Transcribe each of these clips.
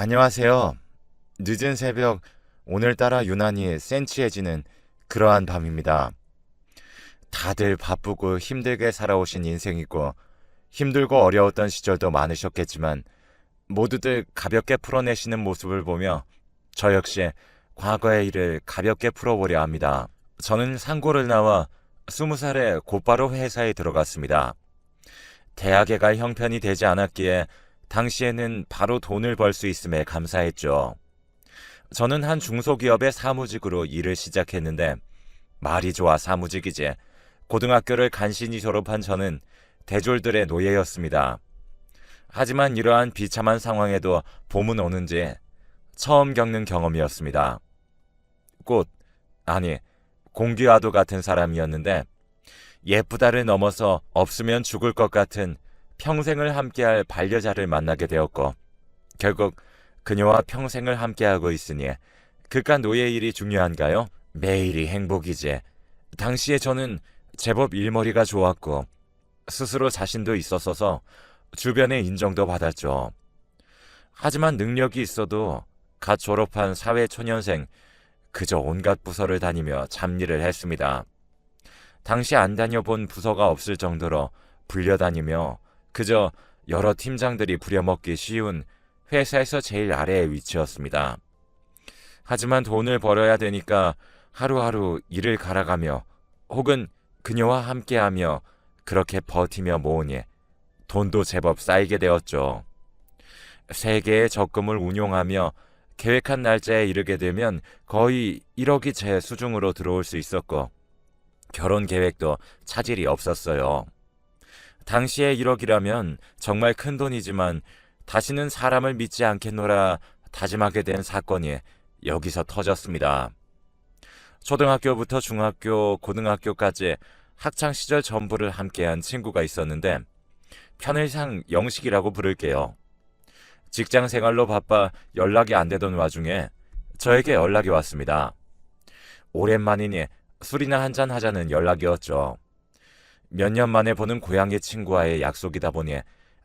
안녕하세요. 늦은 새벽, 오늘따라 유난히 센치해지는 그러한 밤입니다. 다들 바쁘고 힘들게 살아오신 인생이고, 힘들고 어려웠던 시절도 많으셨겠지만, 모두들 가볍게 풀어내시는 모습을 보며, 저 역시 과거의 일을 가볍게 풀어보려 합니다. 저는 상고를 나와 20살에 곧바로 회사에 들어갔습니다. 대학에 갈 형편이 되지 않았기에 당시에는 바로 돈을 벌 수 있음에 감사했죠. 저는 한 중소기업의 사무직으로 일을 시작했는데 말이 좋아 사무직이지. 고등학교를 간신히 졸업한 저는 대졸들의 노예였습니다. 하지만 이러한 비참한 상황에도 봄은 오는지 처음 겪는 경험이었습니다. 꽃, 아니 공기와도 같은 사람이었는데 예쁘다를 넘어서 없으면 죽을 것 같은 평생을 함께할 반려자를 만나게 되었고 결국 그녀와 평생을 함께하고 있으니 그깟 노예 일이 중요한가요? 매일이 행복이지. 당시에 저는 제법 일머리가 좋았고 스스로 자신도 있었어서 주변의 인정도 받았죠. 하지만 능력이 있어도 갓 졸업한 사회초년생 그저 온갖 부서를 다니며 잡일을 했습니다. 당시 안 다녀본 부서가 없을 정도로 불려다니며 그저 여러 팀장들이 부려먹기 쉬운 회사에서 제일 아래의 위치였습니다. 하지만 돈을 벌어야 되니까 하루하루 일을 갈아가며 혹은 그녀와 함께하며 그렇게 버티며 모으니 돈도 제법 쌓이게 되었죠. 3개의 적금을 운용하며 계획한 날짜에 이르게 되면 거의 1억이 제 수중으로 들어올 수 있었고 결혼 계획도 차질이 없었어요. 당시에 1억이라면 정말 큰 돈이지만 다시는 사람을 믿지 않겠노라 다짐하게 된 사건이 여기서 터졌습니다. 초등학교부터 중학교, 고등학교까지 학창시절 전부를 함께한 친구가 있었는데 편의상 영식이라고 부를게요. 직장 생활로 바빠 연락이 안 되던 와중에 저에게 연락이 왔습니다. 오랜만이니 술이나 한잔 하자는 연락이었죠. 몇 년 만에 보는 고향의 친구와의 약속이다 보니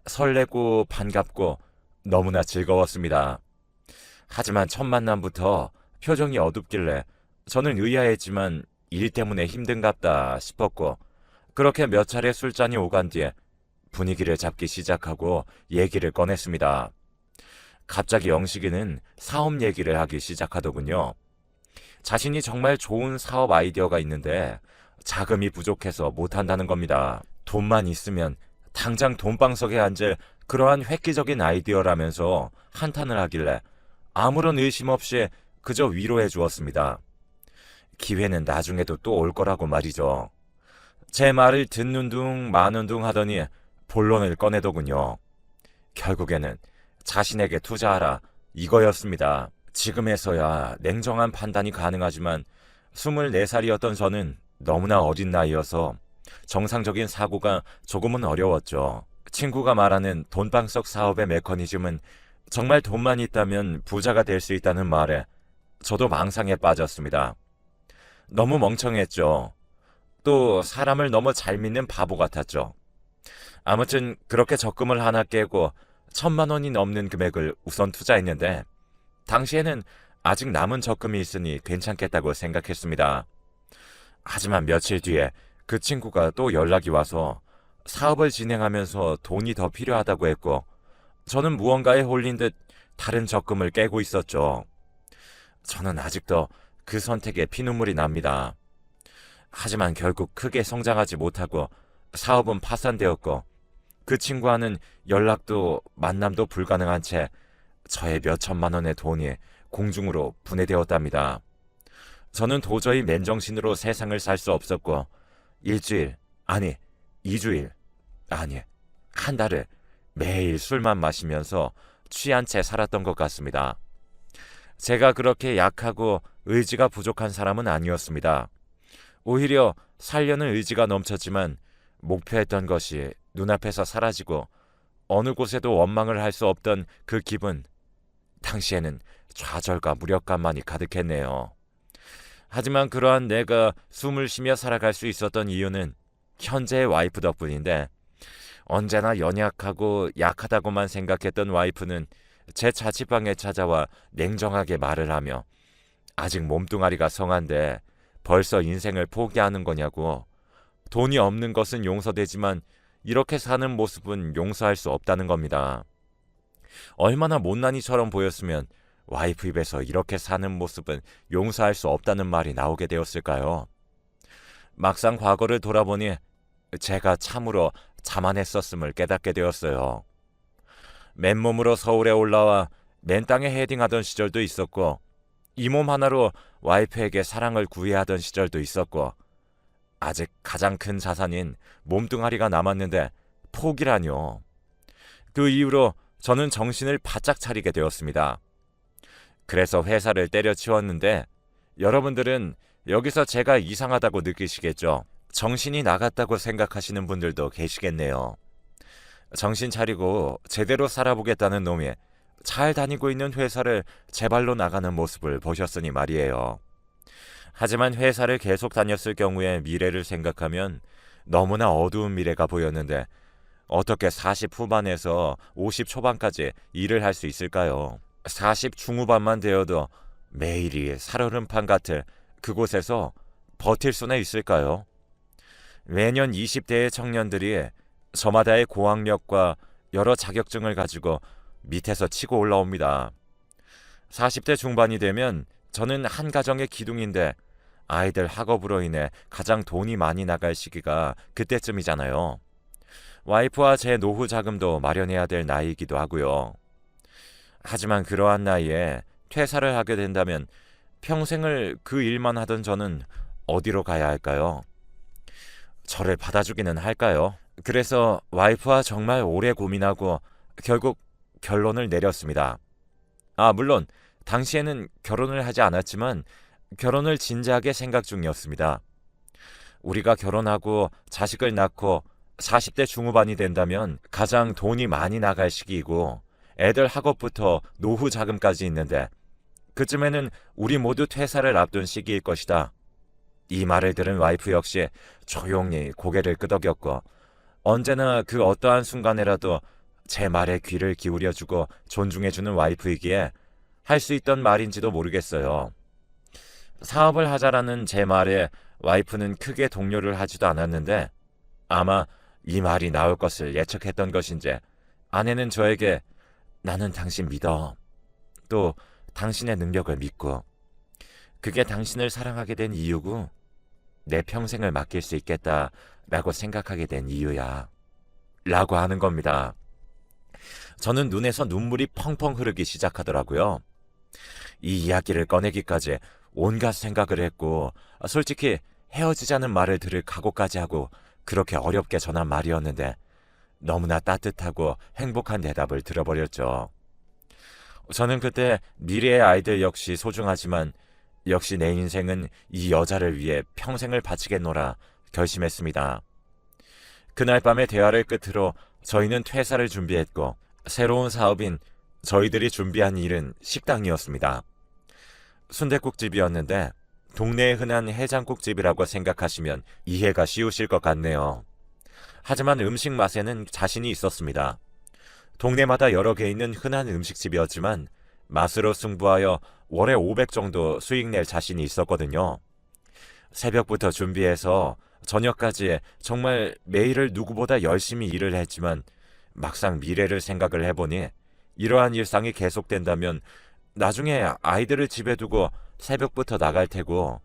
설레고 반갑고 너무나 즐거웠습니다. 하지만 첫 만남부터 표정이 어둡길래 저는 의아했지만 일 때문에 힘든갑다 싶었고 그렇게 몇 차례 술잔이 오간 뒤에 분위기를 잡기 시작하고 얘기를 꺼냈습니다. 갑자기 영식이는 사업 얘기를 하기 시작하더군요. 자신이 정말 좋은 사업 아이디어가 있는데 자금이 부족해서 못한다는 겁니다. 돈만 있으면 당장 돈방석에 앉을 그러한 획기적인 아이디어라면서 한탄을 하길래 아무런 의심 없이 그저 위로해 주었습니다. 기회는 나중에도 또 올 거라고 말이죠. 제 말을 듣는 둥 마는 둥 하더니 본론을 꺼내더군요. 결국에는 자신에게 투자하라 이거였습니다. 지금에서야 냉정한 판단이 가능하지만 24살이었던 저는 너무나 어린 나이여서 정상적인 사고가 조금은 어려웠죠. 친구가 말하는 돈방석 사업의 메커니즘은 정말 돈만 있다면 부자가 될 수 있다는 말에 저도 망상에 빠졌습니다. 너무 멍청했죠. 또 사람을 너무 잘 믿는 바보 같았죠. 아무튼 그렇게 적금을 하나 깨고 1,000만 원이 넘는 금액을 우선 투자했는데 당시에는 아직 남은 적금이 있으니 괜찮겠다고 생각했습니다. 하지만 며칠 뒤에 그 친구가 또 연락이 와서 사업을 진행하면서 돈이 더 필요하다고 했고 저는 무언가에 홀린 듯 다른 적금을 깨고 있었죠. 저는 아직도 그 선택에 피눈물이 납니다. 하지만 결국 크게 성장하지 못하고 사업은 파산되었고 그 친구와는 연락도 만남도 불가능한 채 저의 몇 천만 원의 돈이 공중으로 분해되었답니다. 저는 도저히 맨정신으로 세상을 살 수 없었고 일주일, 아니 2주일, 아니 한 달을 매일 술만 마시면서 취한 채 살았던 것 같습니다. 제가 그렇게 약하고 의지가 부족한 사람은 아니었습니다. 오히려 살려는 의지가 넘쳤지만 목표했던 것이 눈앞에서 사라지고 어느 곳에도 원망을 할 수 없던 그 기분, 당시에는 좌절과 무력감만이 가득했네요. 하지만 그러한 내가 숨을 쉬며 살아갈 수 있었던 이유는 현재의 와이프 덕분인데 언제나 연약하고 약하다고만 생각했던 와이프는 제 자취방에 찾아와 냉정하게 말을 하며 아직 몸뚱아리가 성한데 벌써 인생을 포기하는 거냐고. 돈이 없는 것은 용서되지만 이렇게 사는 모습은 용서할 수 없다는 겁니다. 얼마나 못난이처럼 보였으면 와이프 입에서 이렇게 사는 모습은 용서할 수 없다는 말이 나오게 되었을까요? 막상 과거를 돌아보니 제가 참으로 자만했었음을 깨닫게 되었어요. 맨몸으로 서울에 올라와 맨 땅에 헤딩하던 시절도 있었고, 이 몸 하나로 와이프에게 사랑을 구해야 하던 시절도 있었고, 아직 가장 큰 자산인 몸뚱아리가 남았는데 포기라뇨. 그 이후로 저는 정신을 바짝 차리게 되었습니다. 그래서 회사를 때려치웠는데 여러분들은 여기서 제가 이상하다고 느끼시겠죠? 정신이 나갔다고 생각하시는 분들도 계시겠네요. 정신 차리고 제대로 살아보겠다는 놈이 잘 다니고 있는 회사를 제 발로 나가는 모습을 보셨으니 말이에요. 하지만 회사를 계속 다녔을 경우에 미래를 생각하면 너무나 어두운 미래가 보였는데 어떻게 40 후반에서 50 초반까지 일을 할 수 있을까요? 40 중후반만 되어도 매일이 살얼음판 같을 그곳에서 버틸 수나 있을까요? 매년 20대의 청년들이 저마다의 고학력과 여러 자격증을 가지고 밑에서 치고 올라옵니다. 40대 중반이 되면 저는 한 가정의 기둥인데 아이들 학업으로 인해 가장 돈이 많이 나갈 시기가 그때쯤이잖아요. 와이프와 제 노후 자금도 마련해야 될 나이이기도 하고요. 하지만 그러한 나이에 퇴사를 하게 된다면 평생을 그 일만 하던 저는 어디로 가야 할까요? 저를 받아주기는 할까요? 그래서 와이프와 정말 오래 고민하고 결국 결론을 내렸습니다. 물론 당시에는 결혼을 하지 않았지만 결혼을 진지하게 생각 중이었습니다. 우리가 결혼하고 자식을 낳고 40대 중후반이 된다면 가장 돈이 많이 나갈 시기이고 애들 학업부터 노후 자금까지 있는데 그쯤에는 우리 모두 퇴사를 앞둔 시기일 것이다. 이 말을 들은 와이프 역시 조용히 고개를 끄덕였고 언제나 그 어떠한 순간에라도 제 말에 귀를 기울여주고 존중해주는 와이프이기에 할 수 있던 말인지도 모르겠어요. 사업을 하자라는 제 말에 와이프는 크게 동요를 하지도 않았는데 아마 이 말이 나올 것을 예측했던 것인지 아내는 저에게 나는 당신 믿어. 또 당신의 능력을 믿고 그게 당신을 사랑하게 된 이유고 내 평생을 맡길 수 있겠다라고 생각하게 된 이유야. 라고 하는 겁니다. 저는 눈에서 눈물이 펑펑 흐르기 시작하더라고요. 이 이야기를 꺼내기까지 온갖 생각을 했고 솔직히 헤어지자는 말을 들을 각오까지 하고 그렇게 어렵게 전한 말이었는데 너무나 따뜻하고 행복한 대답을 들어버렸죠. 저는 그때 미래의 아이들 역시 소중하지만 역시 내 인생은 이 여자를 위해 평생을 바치겠노라 결심했습니다. 그날 밤의 대화를 끝으로 저희는 퇴사를 준비했고 새로운 사업인 저희들이 준비한 일은 식당이었습니다. 순댓국집이었는데 동네에 흔한 해장국집이라고 생각하시면 이해가 쉬우실 것 같네요. 하지만 음식 맛에는 자신이 있었습니다. 동네마다 여러 개 있는 흔한 음식집이었지만 맛으로 승부하여 월에 500 정도 수익 낼 자신이 있었거든요. 새벽부터 준비해서 저녁까지 정말 매일을 누구보다 열심히 일을 했지만 막상 미래를 생각을 해보니 이러한 일상이 계속된다면 나중에 아이들을 집에 두고 새벽부터 나갈 테고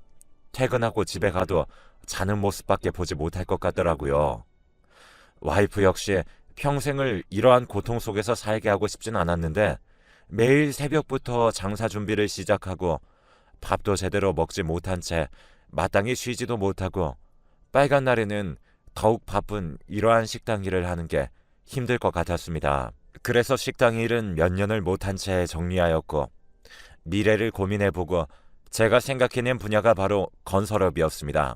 퇴근하고 집에 가도 자는 모습밖에 보지 못할 것 같더라고요. 와이프 역시 평생을 이러한 고통 속에서 살게 하고 싶진 않았는데 매일 새벽부터 장사 준비를 시작하고 밥도 제대로 먹지 못한 채 마땅히 쉬지도 못하고 빨간 날에는 더욱 바쁜 이러한 식당 일을 하는 게 힘들 것 같았습니다. 그래서 식당 일은 몇 년을 못한 채 정리하였고 미래를 고민해보고 제가 생각해낸 분야가 바로 건설업이었습니다.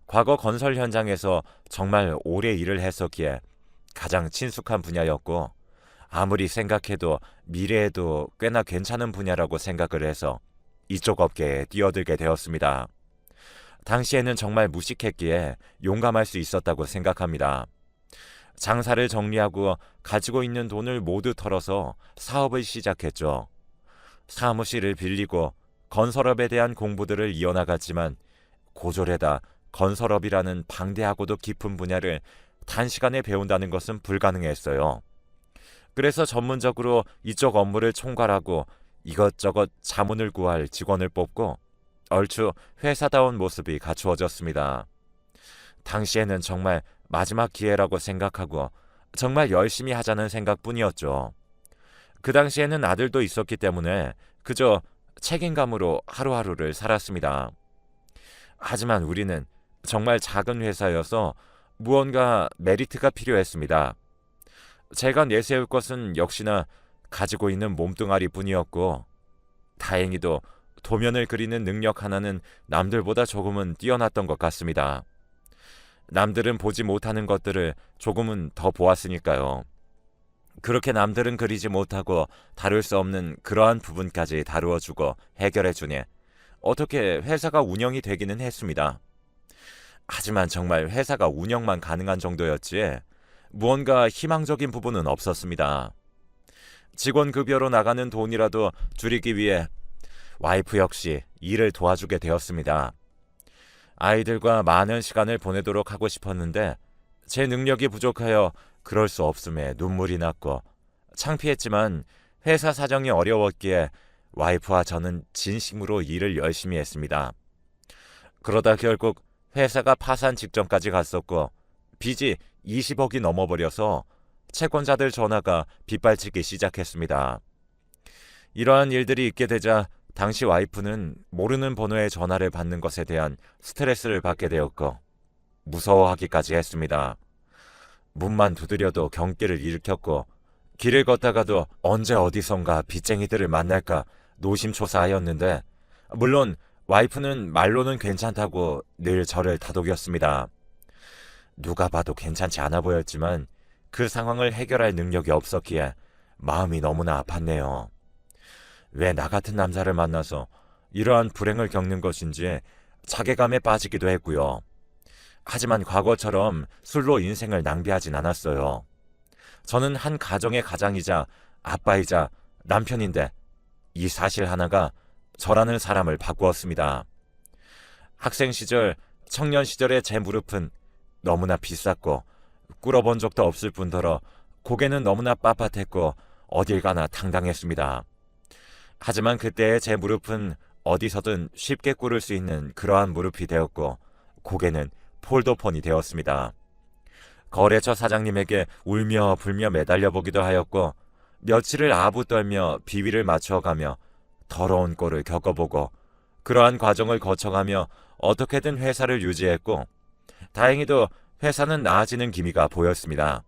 과거 건설 현장에서 정말 오래 일을 했었기에 가장 친숙한 분야였고 아무리 생각해도 미래에도 꽤나 괜찮은 분야라고 생각을 해서 이쪽 업계에 뛰어들게 되었습니다. 당시에는 정말 무식했기에 용감할 수 있었다고 생각합니다. 장사를 정리하고 가지고 있는 돈을 모두 털어서 사업을 시작했죠. 사무실을 빌리고 건설업에 대한 공부들을 이어나갔지만 고졸에다 건설업이라는 방대하고도 깊은 분야를 단시간에 배운다는 것은 불가능했어요. 그래서 전문적으로 이쪽 업무를 총괄하고 이것저것 자문을 구할 직원을 뽑고 얼추 회사다운 모습이 갖추어졌습니다. 당시에는 정말 마지막 기회라고 생각하고 정말 열심히 하자는 생각뿐이었죠. 그 당시에는 아들도 있었기 때문에 그저 책임감으로 하루하루를 살았습니다. 하지만 우리는 정말 작은 회사여서 무언가 메리트가 필요했습니다. 제가 내세울 것은 역시나 가지고 있는 몸뚱아리 뿐이었고 다행히도 도면을 그리는 능력 하나는 남들보다 조금은 뛰어났던 것 같습니다. 남들은 보지 못하는 것들을 조금은 더 보았으니까요. 그렇게 남들은 그리지 못하고 다룰 수 없는 그러한 부분까지 다루어주고 해결해주니 어떻게 회사가 운영이 되기는 했습니다. 하지만 정말 회사가 운영만 가능한 정도였지 무언가 희망적인 부분은 없었습니다. 직원 급여로 나가는 돈이라도 줄이기 위해 와이프 역시 일을 도와주게 되었습니다. 아이들과 많은 시간을 보내도록 하고 싶었는데 제 능력이 부족하여 그럴 수 없음에 눈물이 났고 창피했지만 회사 사정이 어려웠기에 와이프와 저는 진심으로 일을 열심히 했습니다. 그러다 결국 회사가 파산 직전까지 갔었고 빚이 20억이 넘어버려서 채권자들 전화가 빗발치기 시작했습니다. 이러한 일들이 있게 되자 당시 와이프는 모르는 번호의 전화를 받는 것에 대한 스트레스를 받게 되었고 무서워하기까지 했습니다. 문만 두드려도 경기를 일으켰고 길을 걷다가도 언제 어디선가 빚쟁이들을 만날까 노심초사하였는데 물론 와이프는 말로는 괜찮다고 늘 저를 다독였습니다. 누가 봐도 괜찮지 않아 보였지만 그 상황을 해결할 능력이 없었기에 마음이 너무나 아팠네요. 왜 나 같은 남자를 만나서 이러한 불행을 겪는 것인지 자괴감에 빠지기도 했고요. 하지만 과거처럼 술로 인생을 낭비하진 않았어요. 저는 한 가정의 가장이자 아빠이자 남편인데 이 사실 하나가 저라는 사람을 바꾸었습니다. 학생 시절, 청년 시절의 제 무릎은 너무나 비쌌고 꿇어본 적도 없을 뿐더러 고개는 너무나 빳빳했고 어딜 가나 당당했습니다. 하지만 그때의 제 무릎은 어디서든 쉽게 꿇을 수 있는 그러한 무릎이 되었고 고개는 폴더폰이 되었습니다. 거래처 사장님에게 울며 불며 매달려 보기도 하였고 며칠을 아부 떨며 비위를 맞춰가며 더러운 꼴을 겪어보고 그러한 과정을 거쳐가며 어떻게든 회사를 유지했고 다행히도 회사는 나아지는 기미가 보였습니다.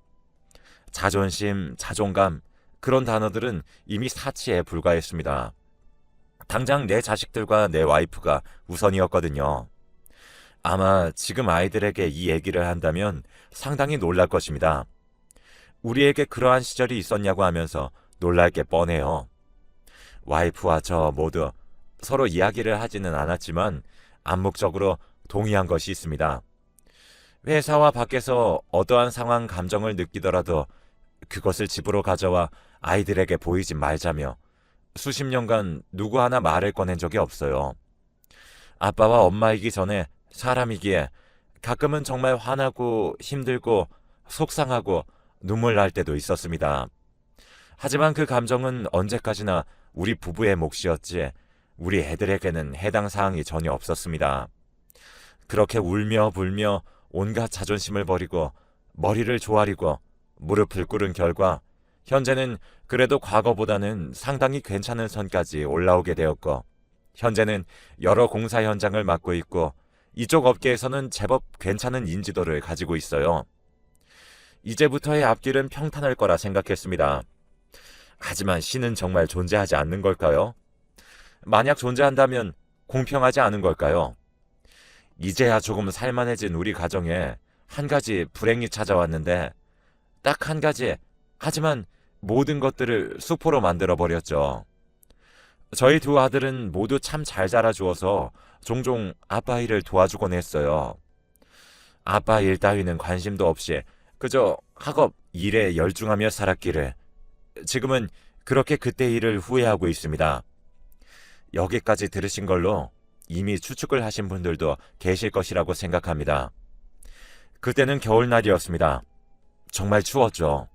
자존심, 자존감 그런 단어들은 이미 사치에 불과했습니다. 당장 내 자식들과 내 와이프가 우선이었거든요. 아마 지금 아이들에게 이 얘기를 한다면 상당히 놀랄 것입니다. 우리에게 그러한 시절이 있었냐고 하면서 놀랄 게 뻔해요. 와이프와 저 모두 서로 이야기를 하지는 않았지만 암묵적으로 동의한 것이 있습니다. 회사와 밖에서 어떠한 상황 감정을 느끼더라도 그것을 집으로 가져와 아이들에게 보이지 말자며 수십 년간 누구 하나 말을 꺼낸 적이 없어요. 아빠와 엄마이기 전에 사람이기에 가끔은 정말 화나고 힘들고 속상하고 눈물 날 때도 있었습니다. 하지만 그 감정은 언제까지나 우리 부부의 몫이었지 우리 애들에게는 해당 사항이 전혀 없었습니다. 그렇게 울며 불며 온갖 자존심을 버리고 머리를 조아리고 무릎을 꿇은 결과 현재는 그래도 과거보다는 상당히 괜찮은 선까지 올라오게 되었고 현재는 여러 공사 현장을 맡고 있고 이쪽 업계에서는 제법 괜찮은 인지도를 가지고 있어요. 이제부터의 앞길은 평탄할 거라 생각했습니다. 하지만 신은 정말 존재하지 않는 걸까요? 만약 존재한다면 공평하지 않은 걸까요? 이제야 조금 살만해진 우리 가정에 한 가지 불행이 찾아왔는데 딱 한 가지, 하지만 모든 것들을 수포로 만들어버렸죠. 저희 두 아들은 모두 참 잘 자라주어서 종종 아빠 일을 도와주곤 했어요. 아빠 일 따위는 관심도 없이 그저 학업, 일에 열중하며 살았기를 지금은 그렇게 그때 일을 후회하고 있습니다. 여기까지 들으신 걸로 이미 추측을 하신 분들도 계실 것이라고 생각합니다. 그때는 겨울날이었습니다. 정말 추웠죠.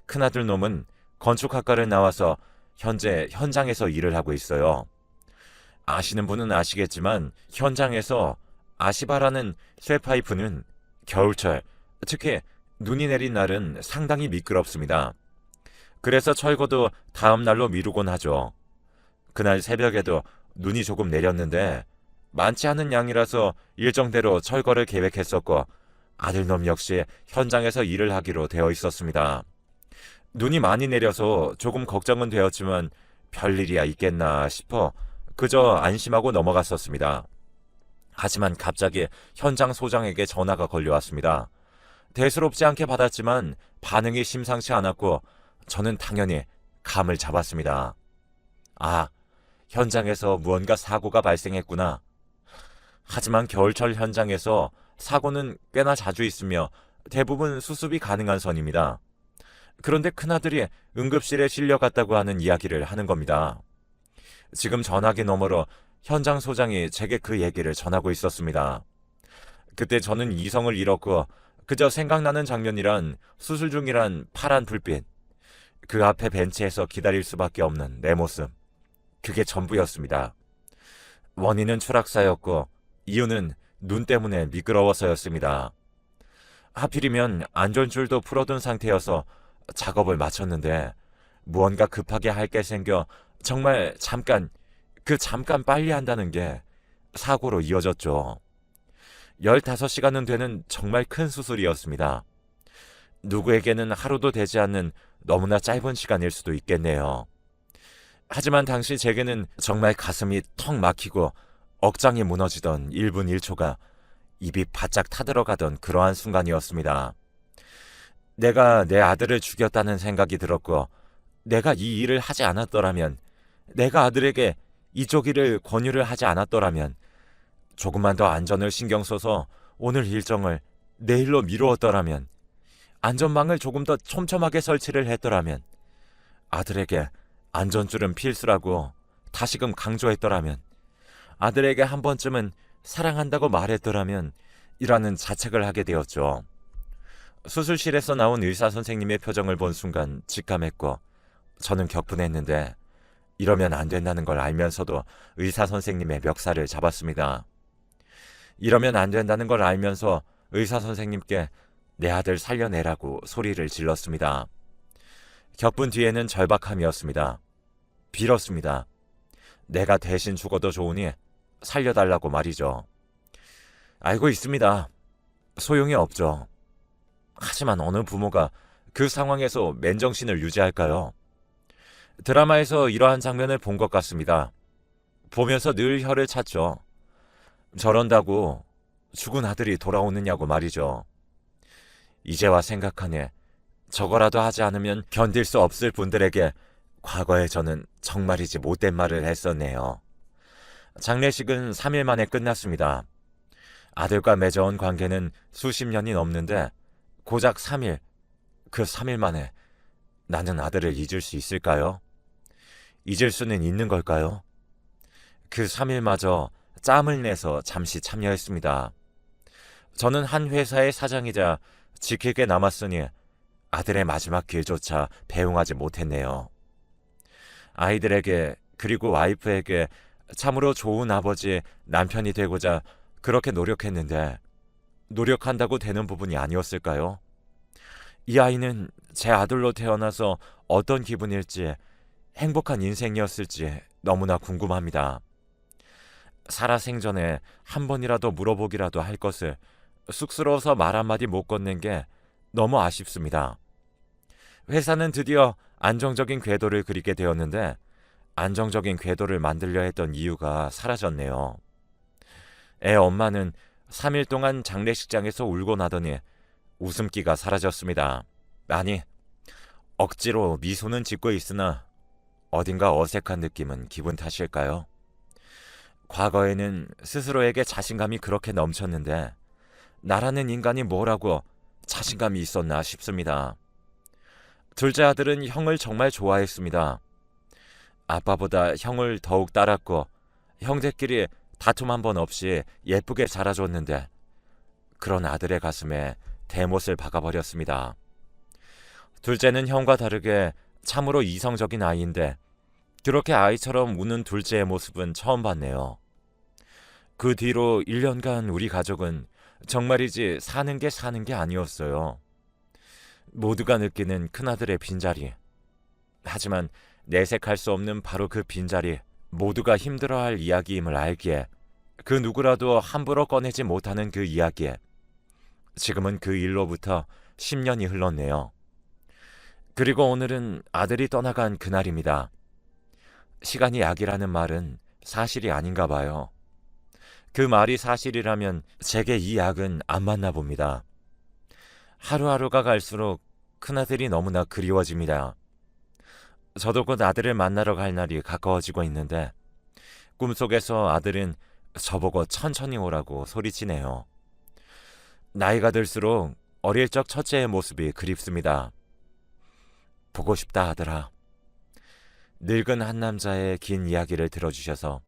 큰아들 놈은 건축학과를 나와서 현재 현장에서 일을 하고 있어요. 아시는 분은 아시겠지만 현장에서 아시바라는 쇠파이프는 겨울철, 특히 눈이 내린 날은 상당히 미끄럽습니다. 그래서 철거도 다음 날로 미루곤 하죠. 그날 새벽에도 눈이 조금 내렸는데 많지 않은 양이라서 일정대로 철거를 계획했었고 아들놈 역시 현장에서 일을 하기로 되어 있었습니다. 눈이 많이 내려서 조금 걱정은 되었지만 별일이야 있겠나 싶어 그저 안심하고 넘어갔었습니다. 하지만 갑자기 현장 소장에게 전화가 걸려왔습니다. 대수롭지 않게 받았지만 반응이 심상치 않았고 저는 당연히 감을 잡았습니다. 아, 현장에서 무언가 사고가 발생했구나. 하지만 겨울철 현장에서 사고는 꽤나 자주 있으며 대부분 수습이 가능한 선입니다. 그런데 큰아들이 응급실에 실려갔다고 하는 이야기를 하는 겁니다. 지금 전화기 너머로 현장 소장이 제게 그 얘기를 전하고 있었습니다. 그때 저는 이성을 잃었고 그저 생각나는 장면이란 수술 중이란 파란 불빛, 그 앞에 벤치에서 기다릴 수밖에 없는 내 모습, 그게 전부였습니다. 원인은 추락사였고 이유는 눈 때문에 미끄러워서였습니다. 하필이면 안전줄도 풀어둔 상태여서 작업을 마쳤는데 무언가 급하게 할 게 생겨 정말 잠깐 빨리 한다는 게 사고로 이어졌죠. 15시간은 되는 정말 큰 수술이었습니다. 누구에게는 하루도 되지 않는 너무나 짧은 시간일 수도 있겠네요. 하지만 당시 제게는 정말 가슴이 턱 막히고 억장이 무너지던 1분 1초가 입이 바짝 타들어가던 그러한 순간이었습니다. 내가 내 아들을 죽였다는 생각이 들었고 내가 이 일을 하지 않았더라면, 내가 아들에게 이쪽 일을 권유를 하지 않았더라면, 조금만 더 안전을 신경 써서 오늘 일정을 내일로 미루었더라면, 안전망을 조금 더 촘촘하게 설치를 했더라면, 아들에게 안전줄은 필수라고 다시금 강조했더라면, 아들에게 한 번쯤은 사랑한다고 말했더라면 이라는 자책을 하게 되었죠. 수술실에서 나온 의사 선생님의 표정을 본 순간 직감했고 저는 격분했는데 이러면 안 된다는 걸 알면서도 의사 선생님의 멱살을 잡았습니다. 이러면 안 된다는 걸 알면서 의사 선생님께 내 아들 살려내라고 소리를 질렀습니다. 격분 뒤에는 절박함이었습니다. 빌었습니다. 내가 대신 죽어도 좋으니 살려달라고 말이죠. 알고 있습니다. 소용이 없죠. 하지만 어느 부모가 그 상황에서 맨정신을 유지할까요? 드라마에서 이러한 장면을 본 것 같습니다. 보면서 늘 혀를 찼죠. 저런다고 죽은 아들이 돌아오느냐고 말이죠. 이제와 생각하니 저거라도 하지 않으면 견딜 수 없을 분들에게 과거에 저는 정말이지 못된 말을 했었네요. 장례식은 3일 만에 끝났습니다. 아들과 맺어온 관계는 수십 년이 넘는데 고작 3일, 그 3일 만에 나는 아들을 잊을 수 있을까요? 잊을 수는 있는 걸까요? 그 3일마저 짬을 내서 잠시 참여했습니다. 저는 한 회사의 사장이자 지킬 게 남았으니 아들의 마지막 길조차 배웅하지 못했네요. 아이들에게 그리고 와이프에게 참으로 좋은 아버지, 남편이 되고자 그렇게 노력했는데 노력한다고 되는 부분이 아니었을까요? 이 아이는 제 아들로 태어나서 어떤 기분일지, 행복한 인생이었을지 너무나 궁금합니다. 살아생전에 한 번이라도 물어보기라도 할 것을 쑥스러워서 말 한마디 못 건넨 게 너무 아쉽습니다. 회사는 드디어 안정적인 궤도를 그리게 되었는데 안정적인 궤도를 만들려 했던 이유가 사라졌네요. 애 엄마는 3일 동안 장례식장에서 울고 나더니 웃음기가 사라졌습니다. 아니, 억지로 미소는 짓고 있으나 어딘가 어색한 느낌은 기분 탓일까요? 과거에는 스스로에게 자신감이 그렇게 넘쳤는데 나라는 인간이 뭐라고 자신감이 있었나 싶습니다. 둘째 아들은 형을 정말 좋아했습니다. 아빠보다 형을 더욱 따랐고 형제끼리 다툼 한 번 없이 예쁘게 자라줬는데 그런 아들의 가슴에 대못을 박아버렸습니다. 둘째는 형과 다르게 참으로 이성적인 아이인데 그렇게 아이처럼 우는 둘째의 모습은 처음 봤네요. 그 뒤로 1년간 우리 가족은 정말이지 사는 게 아니었어요. 모두가 느끼는 큰아들의 빈자리. 하지만 내색할 수 없는 바로 그 빈자리, 모두가 힘들어할 이야기임을 알기에 그 누구라도 함부로 꺼내지 못하는 그 이야기에 지금은 그 일로부터 10년이 흘렀네요. 그리고 오늘은 아들이 떠나간 그날입니다. 시간이 약이라는 말은 사실이 아닌가 봐요. 그 말이 사실이라면 제게 이 약은 안 맞나 봅니다. 하루하루가 갈수록 큰아들이 너무나 그리워집니다. 저도 곧 아들을 만나러 갈 날이 가까워지고 있는데 꿈속에서 아들은 저보고 천천히 오라고 소리치네요. 나이가 들수록 어릴 적 첫째의 모습이 그립습니다. 보고 싶다 아들아. 늙은 한 남자의 긴 이야기를 들어주셔서